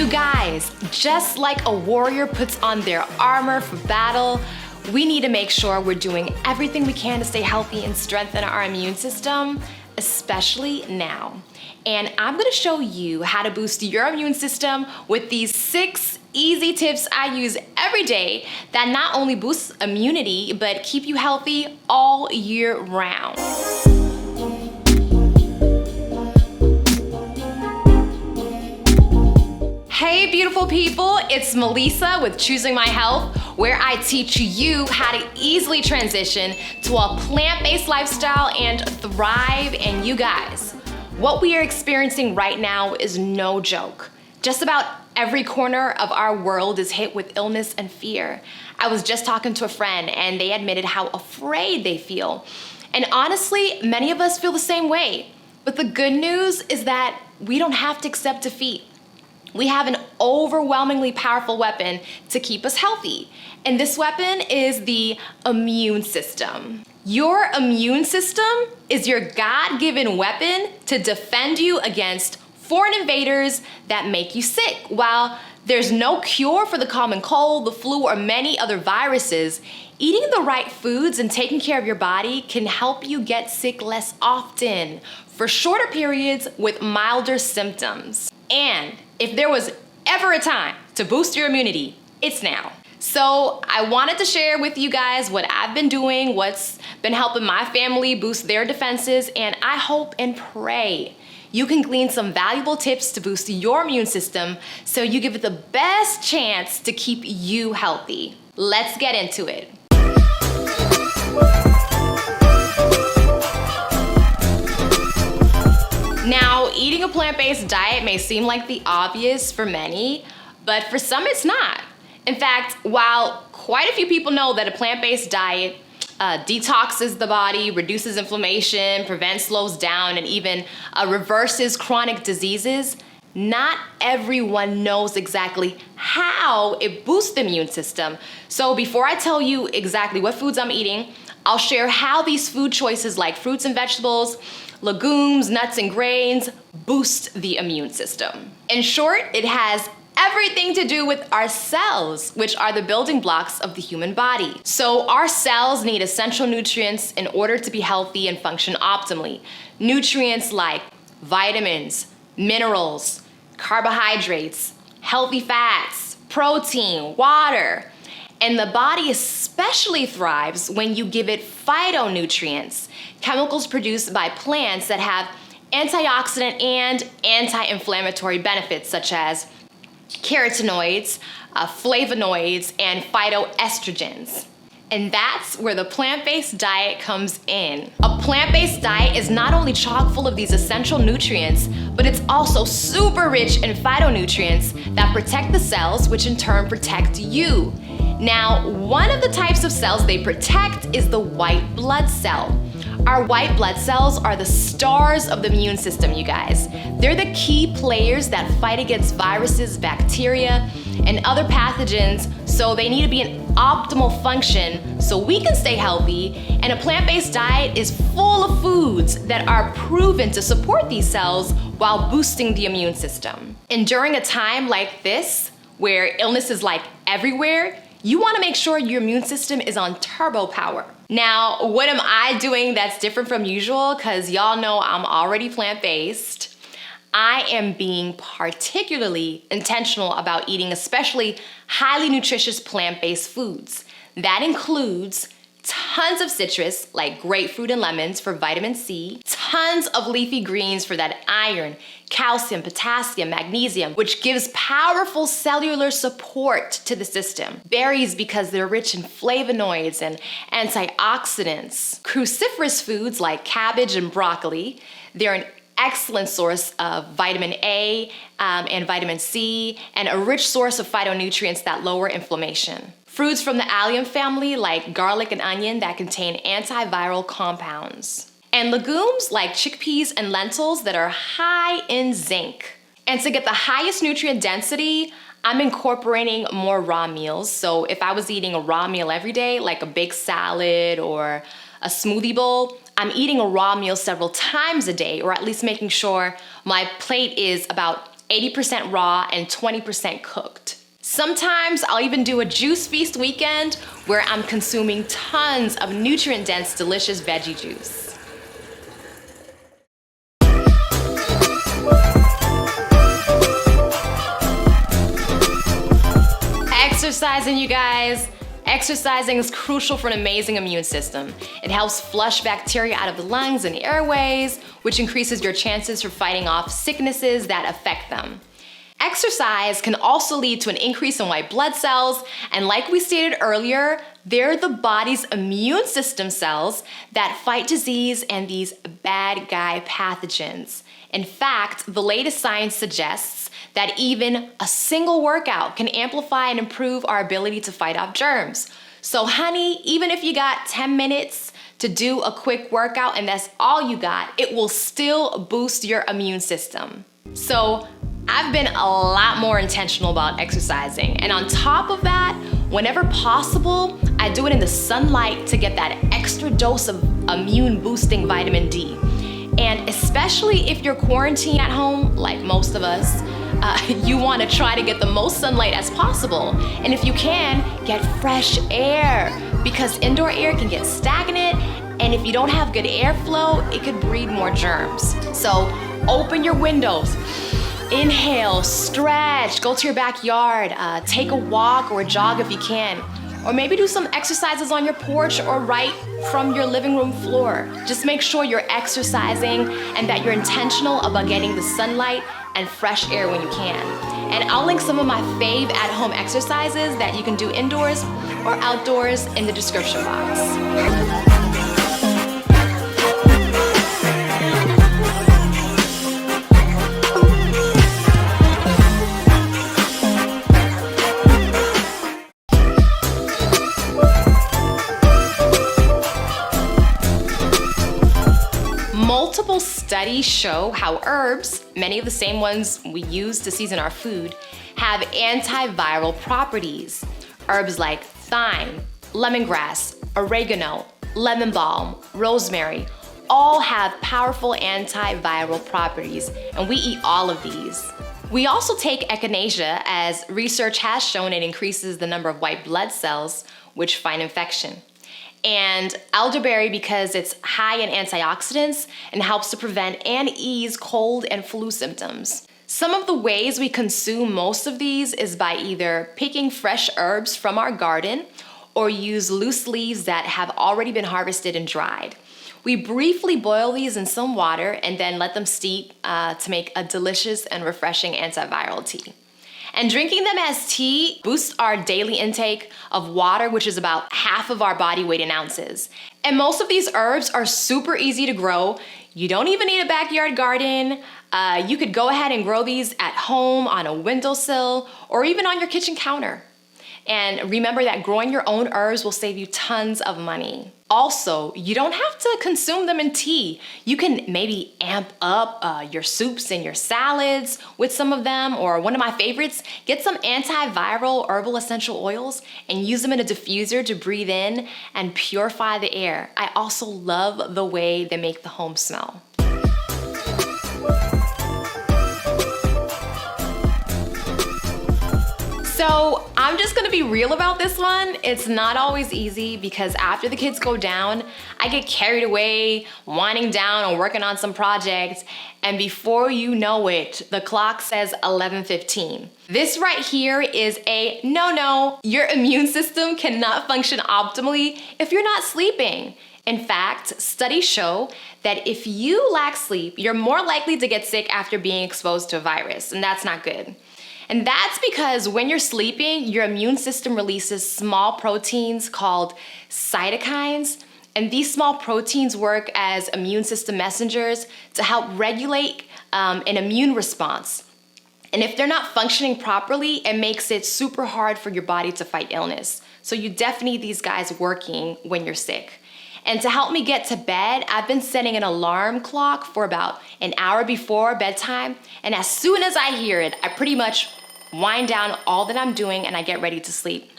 You guys, just like a warrior puts on their armor for battle, we need to make sure we're doing everything we can to stay healthy and strengthen our immune system, especially now. And I'm gonna show you how to boost your immune system with these 6 easy tips I use every day that not only boosts immunity, but keep you healthy all year round. Hey beautiful people, it's Melissa with Choosing My Health, where I teach you how to easily transition to a plant-based lifestyle and thrive. And you guys, what we are experiencing right now is no joke. Just about every corner of our world is hit with illness and fear. I was just talking to a friend and they admitted how afraid they feel. And honestly, many of us feel the same way. But the good news is that we don't have to accept defeat. We have an overwhelmingly powerful weapon to keep us healthy. And this weapon is the immune system. Your immune system is your God-given weapon to defend you against foreign invaders that make you sick. While there's no cure for the common cold, the flu, or many other viruses, eating the right foods and taking care of your body can help you get sick less often for shorter periods with milder symptoms. And if there was ever a time to boost your immunity, it's now. So I wanted to share with you guys what I've been doing, what's been helping my family boost their defenses, and I hope and pray you can glean some valuable tips to boost your immune system so you give it the best chance to keep you healthy. Let's get into it. Now, eating a plant-based diet may seem like the obvious for many, but for some it's not. In fact, while quite a few people know that a plant-based diet detoxes the body, reduces inflammation, prevents, slows down, and even reverses chronic diseases, not everyone knows exactly how it boosts the immune system. So before I tell you exactly what foods I'm eating, I'll share how these food choices like fruits and vegetables, legumes, nuts, and grains boost the immune system. In short, it has everything to do with our cells, which are the building blocks of the human body. So our cells need essential nutrients in order to be healthy and function optimally. Nutrients like vitamins, minerals, carbohydrates, healthy fats, protein, water. And the body especially thrives when you give it phytonutrients, chemicals produced by plants that have antioxidant and anti-inflammatory benefits such as carotenoids, flavonoids, and phytoestrogens. And that's where the plant-based diet comes in. A plant-based diet is not only chock full of these essential nutrients, but it's also super rich in phytonutrients that protect the cells, which in turn protect you. Now, one of the types of cells they protect is the white blood cell. Our white blood cells are the stars of the immune system, you guys. They're the key players that fight against viruses, bacteria, and other pathogens, so they need to be in optimal function so we can stay healthy. And a plant-based diet is full of foods that are proven to support these cells while boosting the immune system. And during a time like this, where illness is like everywhere, you want to make sure your immune system is on turbo power. Now, what am I doing that's different from usual? Because y'all know I'm already plant-based. I am being particularly intentional about eating especially highly nutritious plant-based foods. That includes tons of citrus like grapefruit and lemons for vitamin C, tons of leafy greens for that iron, calcium, potassium, magnesium, which gives powerful cellular support to the system. Berries because they're rich in flavonoids and antioxidants. Cruciferous foods like cabbage and broccoli, they're an excellent source of vitamin A and vitamin C, and a rich source of phytonutrients that lower inflammation. Fruits from the allium family like garlic and onion that contain antiviral compounds. And legumes like chickpeas and lentils that are high in zinc. And to get the highest nutrient density, I'm incorporating more raw meals. So if I was eating a raw meal every day, like a baked salad or a smoothie bowl, I'm eating a raw meal several times a day, or at least making sure my plate is about 80% raw, and 20% cooked. Sometimes I'll even do a juice feast weekend where I'm consuming tons of nutrient-dense, delicious veggie juice. Exercising, you guys. Exercising is crucial for an amazing immune system. It helps flush bacteria out of the lungs and airways, which increases your chances for fighting off sicknesses that affect them. Exercise can also lead to an increase in white blood cells, and like we stated earlier, they're the body's immune system cells that fight disease and these bad guy pathogens. In fact, the latest science suggests that even a single workout can amplify and improve our ability to fight off germs. So honey, even if you got 10 minutes to do a quick workout and that's all you got, it will still boost your immune system. So I've been a lot more intentional about exercising. And on top of that, whenever possible, I do it in the sunlight to get that extra dose of immune boosting vitamin D. And especially if you're quarantined at home, like most of us, you want to try to get the most sunlight as possible. And if you can, get fresh air, because indoor air can get stagnant, and if you don't have good airflow, it could breed more germs. So open your windows, inhale, stretch, go to your backyard, take a walk or a jog if you can. Or maybe do some exercises on your porch or right from your living room floor. Just make sure you're exercising and that you're intentional about getting the sunlight and fresh air when you can. And I'll link some of my fave at-home exercises that you can do indoors or outdoors in the description box. Multiple studies show how herbs, many of the same ones we use to season our food, have antiviral properties. Herbs like thyme, lemongrass, oregano, lemon balm, rosemary, all have powerful antiviral properties, and we eat all of these. We also take echinacea, as research has shown it increases the number of white blood cells, which fight infection. And elderberry, because it's high in antioxidants and helps to prevent and ease cold and flu symptoms. Some of the ways we consume most of these is by either picking fresh herbs from our garden or use loose leaves that have already been harvested and dried. We briefly boil these in some water and then let them steep to make a delicious and refreshing antiviral tea. And drinking them as tea boosts our daily intake of water, which is about half of our body weight in ounces. And most of these herbs are super easy to grow. You don't even need a backyard garden. You could go ahead and grow these at home on a windowsill or even on your kitchen counter. And remember that growing your own herbs will save you tons of money. Also, you don't have to consume them in tea. You can maybe amp up your soups and your salads with some of them, or one of my favorites, get some antiviral herbal essential oils and use them in a diffuser to breathe in and purify the air. I also love the way they make the home smell. So I'm just gonna be real about this one. It's not always easy because after the kids go down, I get carried away, winding down and working on some projects, and before you know it, the clock says 11:15. This right here is a no-no. Your immune system cannot function optimally if you're not sleeping. In fact, studies show that if you lack sleep, you're more likely to get sick after being exposed to a virus, and that's not good. And that's because when you're sleeping, your immune system releases small proteins called cytokines. And these small proteins work as immune system messengers to help regulate an immune response. And if they're not functioning properly, it makes it super hard for your body to fight illness. So you definitely need these guys working when you're sick. And to help me get to bed, I've been setting an alarm clock for about an hour before bedtime. And as soon as I hear it, I pretty much wind down all that I'm doing and I get ready to sleep.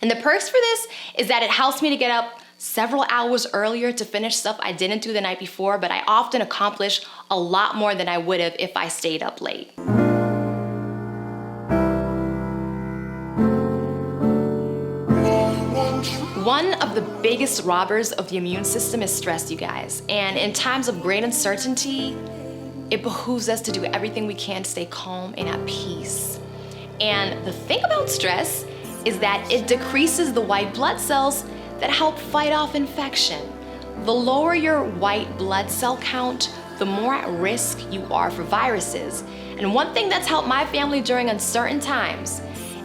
And the perks for this is that it helps me to get up several hours earlier to finish stuff I didn't do the night before, but I often accomplish a lot more than I would have if I stayed up late. One of the biggest robbers of the immune system is stress, you guys. And in times of great uncertainty, it behooves us to do everything we can to stay calm and at peace. And the thing about stress is that it decreases the white blood cells that help fight off infection. The lower your white blood cell count, the more at risk you are for viruses. And one thing that's helped my family during uncertain times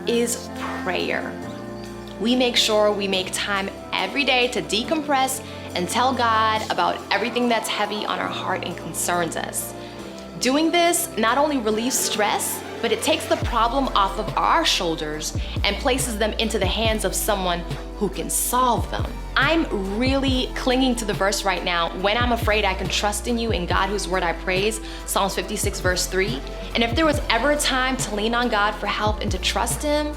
is prayer. We make sure we make time every day to decompress and tell God about everything that's heavy on our heart and concerns us. Doing this not only relieves stress, but it takes the problem off of our shoulders and places them into the hands of someone who can solve them. I'm really clinging to the verse right now, when I'm afraid I can trust in you, in God whose word I praise, Psalms 56 verse 3. And if there was ever a time to lean on God for help and to trust him,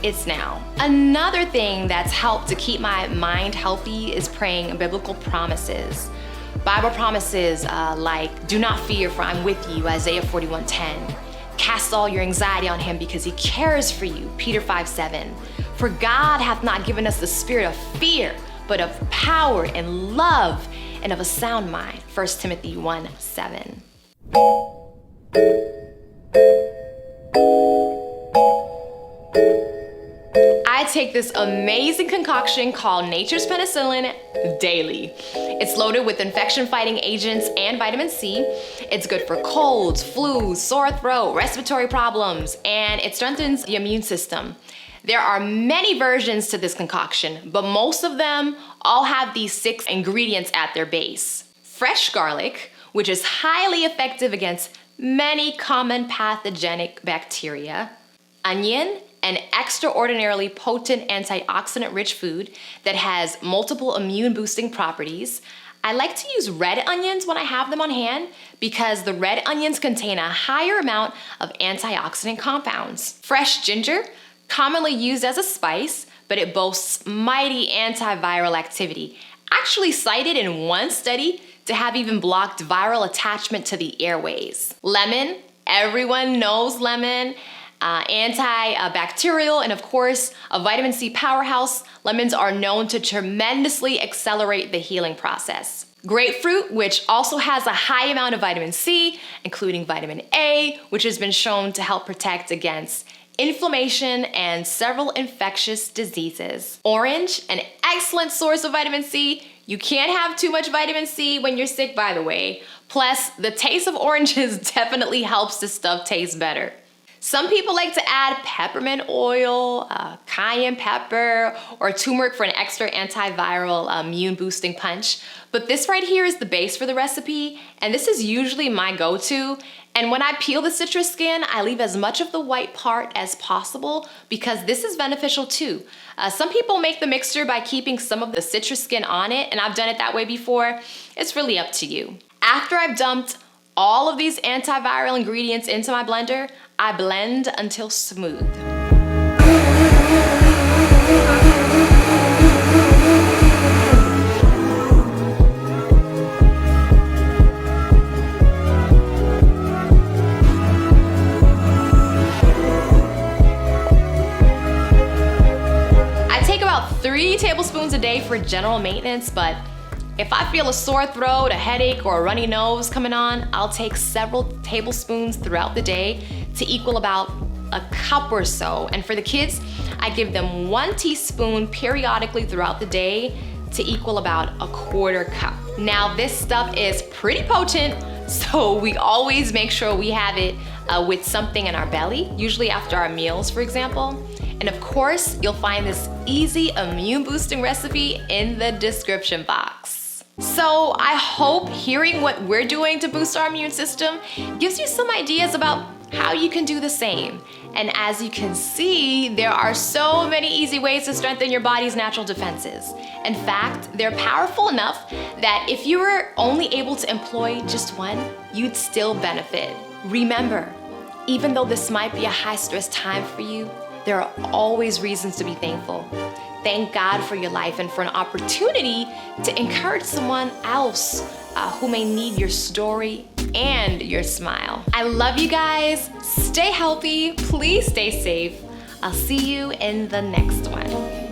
it's now. Another thing that's helped to keep my mind healthy is praying biblical promises. Bible promises like, do not fear for I'm with you, Isaiah 41:10. Cast all your anxiety on him because he cares for you, Peter 5:7. For God hath not given us the spirit of fear, but of power and love and of a sound mind, 1 Timothy 1:7. I take this amazing concoction called Nature's Penicillin daily. It's loaded with infection-fighting agents and vitamin C. It's good for colds, flus, sore throat, respiratory problems, and it strengthens the immune system. There are many versions to this concoction, but most of them all have these 6 ingredients at their base. Fresh garlic, which is highly effective against many common pathogenic bacteria. Onion, an extraordinarily potent antioxidant-rich food that has multiple immune-boosting properties. I like to use red onions when I have them on hand because the red onions contain a higher amount of antioxidant compounds. Fresh ginger, commonly used as a spice, but it boasts mighty antiviral activity, actually cited in one study to have even blocked viral attachment to the airways. Lemon, everyone knows lemon. Antibacterial, and of course, a vitamin C powerhouse, lemons are known to tremendously accelerate the healing process. Grapefruit, which also has a high amount of vitamin C, including vitamin A, which has been shown to help protect against inflammation and several infectious diseases. Orange, an excellent source of vitamin C. You can't have too much vitamin C when you're sick, by the way. Plus, the taste of oranges definitely helps the stuff taste better. Some people like to add peppermint oil, cayenne pepper, or turmeric for an extra antiviral immune boosting punch. But this right here is the base for the recipe, and this is usually my go-to. And when I peel the citrus skin, I leave as much of the white part as possible because this is beneficial too. Some people make the mixture by keeping some of the citrus skin on it, and I've done it that way before. It's really up to you. After I've dumped all of these antiviral ingredients into my blender, I blend until smooth. I take about 3 tablespoons a day for general maintenance, but if I feel a sore throat, a headache, or a runny nose coming on, I'll take several tablespoons throughout the day to equal about a cup or so. And for the kids, I give them 1 teaspoon periodically throughout the day to equal about a 1/4 cup. Now this stuff is pretty potent, so we always make sure we have it with something in our belly, usually after our meals, for example. And of course, you'll find this easy immune boosting recipe in the description box. So I hope hearing what we're doing to boost our immune system gives you some ideas about how you can do the same. And as you can see, there are so many easy ways to strengthen your body's natural defenses. In fact, they're powerful enough that if you were only able to employ just one, you'd still benefit. Remember, even though this might be a high-stress time for you, there are always reasons to be thankful. Thank God for your life and for an opportunity to encourage someone else who may need your story and your smile. I love you guys. Stay healthy. Please stay safe. I'll see you in the next one.